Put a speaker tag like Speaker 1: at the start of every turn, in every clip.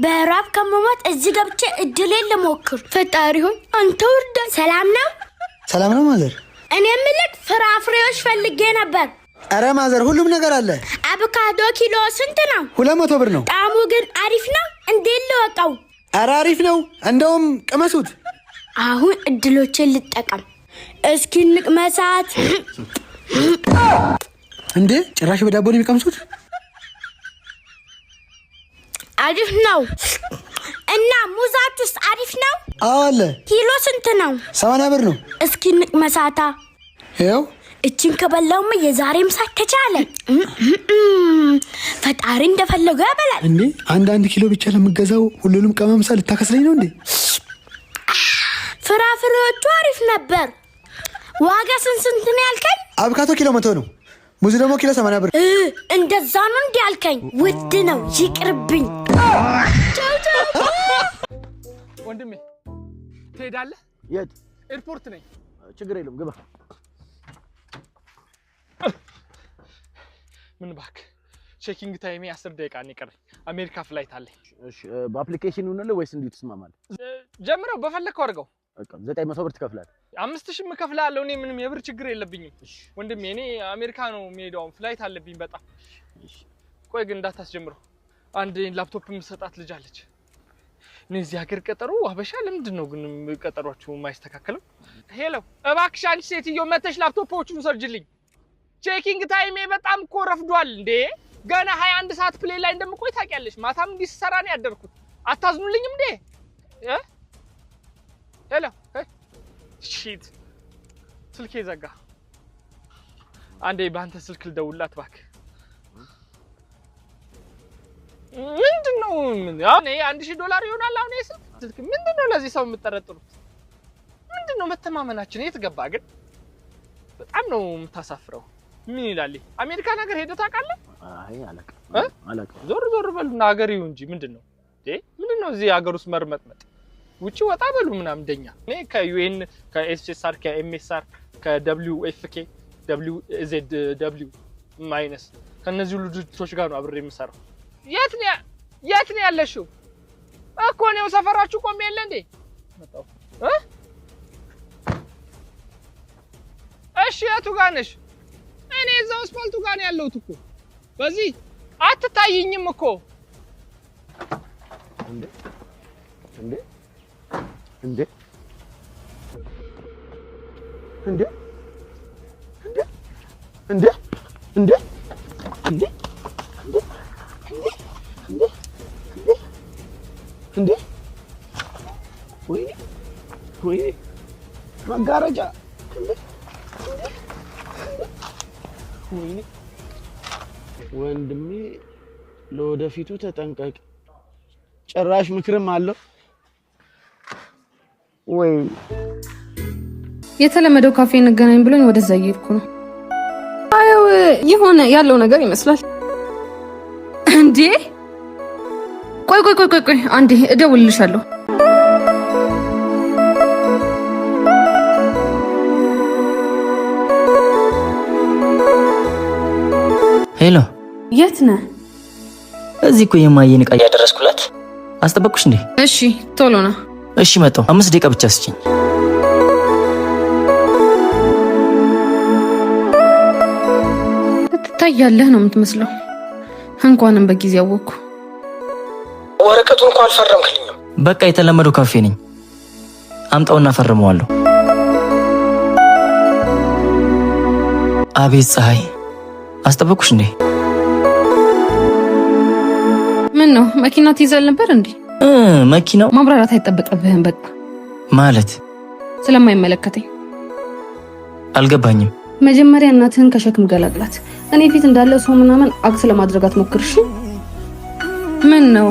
Speaker 1: በራብ ከመሞት እዚህ ገብቼ እድሌን ልሞክር። ፈጣሪ ሆይ አንተ ወርዳ። ሰላም ነው?
Speaker 2: ሰላም ነው ማዘር።
Speaker 1: እኔ የምልህ ፍራፍሬዎች ፈልጌ ነበር።
Speaker 2: አረ ማዘር ሁሉም ነገር አለ።
Speaker 1: አቮካዶ ኪሎ ስንት ነው?
Speaker 2: 200 ብር ነው።
Speaker 1: ጣዕሙ ግን አሪፍ ነው? እንዴት ልወቀው?
Speaker 2: አረ አሪፍ ነው። እንደውም ቅመሱት።
Speaker 1: አሁን እድሎችን ልጠቀም። እስኪ እንቅመሳት።
Speaker 2: እንዴ ጭራሽ በዳቦ ነው የሚቀምሱት?
Speaker 1: አሪፍ ነው። እና ሙዛቱስ አሪፍ ነው?
Speaker 2: አዎ አለ።
Speaker 1: ኪሎ ስንት ነው?
Speaker 2: 70 ብር ነው።
Speaker 1: እስኪ እንቅመሳታ።
Speaker 2: ይኸው
Speaker 1: እቺን ከበላውም የዛሬም ሳት ተቻለ። ፈጣሪ እንደፈለገው ያበላል።
Speaker 2: እንዴ አንድ ኪሎ ብቻ ለምገዛው ሁሉንም ቀመምሳ ልታከስለኝ ነው እንዴ?
Speaker 1: ፍራፍሬዎቹ አሪፍ ነበር። ዋጋ ስንት ነው ያልከኝ?
Speaker 2: አቮካዶ ኪሎ 100 ነው። ሙዝ ደግሞ ኪሎ 80 ብር።
Speaker 1: እንደዛ ነው እንዴ ያልከኝ? ውድ ነው፣ ይቅርብኝ።
Speaker 3: ወንድሜ ትሄዳለህ?
Speaker 2: የት?
Speaker 3: ኤርፖርት ነኝ።
Speaker 2: ችግር የለም ግባ።
Speaker 3: ምን እባክህ ቼኪንግ ታይሜ 10 ደቂቃ ነው የቀረኝ። አሜሪካ ፍላይት አለኝ።
Speaker 2: እሺ በአፕሊኬሽን ነው ወይስ እንዴት ትስማማለህ?
Speaker 3: ጀምረው በፈለከው አድርገው።
Speaker 2: በቃ 900 ብር ትከፍላለህ።
Speaker 3: 5000 እከፍላለሁ። እኔ ምንም የብር ችግር የለብኝም ወንድሜ። እኔ አሜሪካ ነው የምሄደው፣ ፍላይት አለብኝ በጣም። ቆይ ግን እንዳታስጀምረው። አንድ ላፕቶፕ የምሰጣት ልጅ አለች። እኔ እዚህ ሀገር ቀጠሮ አበሻ ለምንድን ነው ግን ቀጠሯችሁ የማይስተካከለው? ሄሎ እባክሽ አንቺ ሴትዮ መተሽ ላፕቶፖቹን ሰርጅልኝ። ቼኪንግ ታይሜ በጣም እኮ ረፍዷል እንዴ። ገና 21 ሰዓት ፕሌይ ላይ እንደምቆይ ታውቂያለሽ። ማታም እንዲህ ስሰራ ነው ያደርኩት። አታዝኑልኝም እንዴ? ሄሎ ሺት ስልኬ ዘጋ። አንዴ በአንተ ስልክ ልደውልላት እባክህ። ምንድነው? አሁን $1000 ይሆናል። አሁን ስልክ ምንድነው? ለዚህ ሰው የምትጠረጥሩት ምንድነው? መተማመናችን የት ገባ ግን? በጣም ነው የምታሳፍረው። ምን ይላል? አሜሪካ ነገር ሄደህ ታውቃለህ?
Speaker 2: አይ አላውቅም።
Speaker 3: ዞር በሉና ሀገር ይሁን እንጂ ምንድነው? ምንድነው እዚህ ሀገር ውስጥ መርመጥመጥ? ውጪ ወጣ በሉ ምናምን እንደኛ። እኔ ከዩኤን ከኤስኤስአር ከኤምኤስአር ከWFK WZW ማይነስ ከነዚህ ሁሉ ድርጅቶች ጋር ነው አብሬ የምሰራው። የት ነው ያለሽው? እኮ ነው ሰፈራችሁ ቆሜ የለ እንዴ? መጣው እሺ የቱ ጋር ነሽ? እኔ እዛው አስፋልቱ ጋር ነው ያለሁት እኮ። በዚህ አትታይኝም እኮ። እንዴ እንዴ እንዴ እንዴ እንዴ እንዴ እንዴ እንዴ ወይ መጋረጃ ወንድሜ ለወደፊቱ ተጠንቀቅ። ጭራሽ ምክርም አለው ወይ?
Speaker 4: የተለመደው ካፌ እንገናኝ ብሎኝ ወደዛ እየሄድኩ ነው። አየው የሆነ ያለው ነገር ይመስላል። እንዴ ቆይ አንዴ እደውልልሻለሁ።
Speaker 5: ሄሎ
Speaker 4: የት ነህ?
Speaker 5: እዚህ እኮ የማየን ዕቃ ያደረስኩላት። አስጠበቅኩሽ እንዴ?
Speaker 4: እሺ ቶሎ ና።
Speaker 5: እሺ መጣሁ። 5 ደቂቃ ብቻ ስጪኝ።
Speaker 4: ትታያለህ ነው የምትመስለው። እንኳንም በጊዜ አወቅኩ።
Speaker 5: ወረቀቱን እንኳን አልፈረምክልኝም። በቃ የተለመደው ካፌ ነኝ። አምጣውና ፈርመዋለሁ። አቤት ፀሐይ፣ አስጠበቅኩሽ እንዴ?
Speaker 4: ምን ነው መኪና ትይዛል ነበር እንዴ?
Speaker 5: መኪናው
Speaker 4: ማብራራት አይጠበቅብህም። በቃ
Speaker 5: ማለት
Speaker 4: ስለማይመለከተኝ።
Speaker 5: አልገባኝም።
Speaker 4: መጀመሪያ እናትህን ከሸክም ገላግላት። እኔ ፊት እንዳለ ሰው ምናምን አክት ለማድረግ አትሞክር እሺ? ምን ነው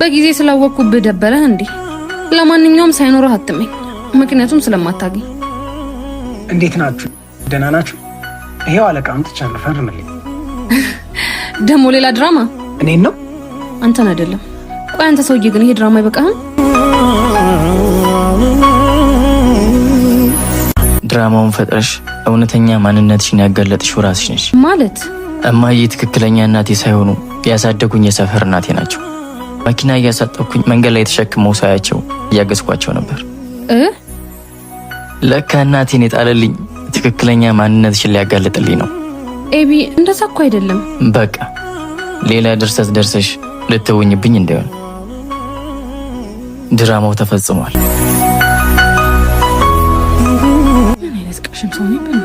Speaker 4: በጊዜ ስላወቅኩብህ ደበረህ እንዴ? ለማንኛውም ሳይኖርህ አትመኝ፣ ምክንያቱም ስለማታገኝ።
Speaker 2: እንዴት ናችሁ? ደህና ናችሁ? ይሄው አለቃም ተቻለ ፈርምልኝ።
Speaker 4: ደሞ ሌላ ድራማ?
Speaker 2: እኔን ነው?
Speaker 4: አንተን አይደለም። ቆይ አንተ ሰውዬ ግን ይሄ ድራማ አይበቃህም?
Speaker 5: ድራማውን ፈጥረሽ እውነተኛ ማንነትሽን ያጋለጥሽው ራስሽ ነሽ።
Speaker 4: ማለት
Speaker 5: እማዬ ትክክለኛ እናቴ ሳይሆኑ ያሳደጉኝ የሰፈር እናቴ ናቸው። መኪና እያሳጠኩኝ መንገድ ላይ ተሸክመው ሳያቸው እያገዝኳቸው ነበር። ለካ እናቴን የጣለልኝ ትክክለኛ ማንነትሽን ሊያጋልጥልኝ ነው።
Speaker 4: ኤቢ እንደዛ እኮ አይደለም።
Speaker 5: በቃ ሌላ ድርሰት ደርሰሽ ልትውኝብኝ እንዳይሆን ድራማው ተፈጽሟል።
Speaker 4: ምን አይነት ቀሽም ሰው ነው?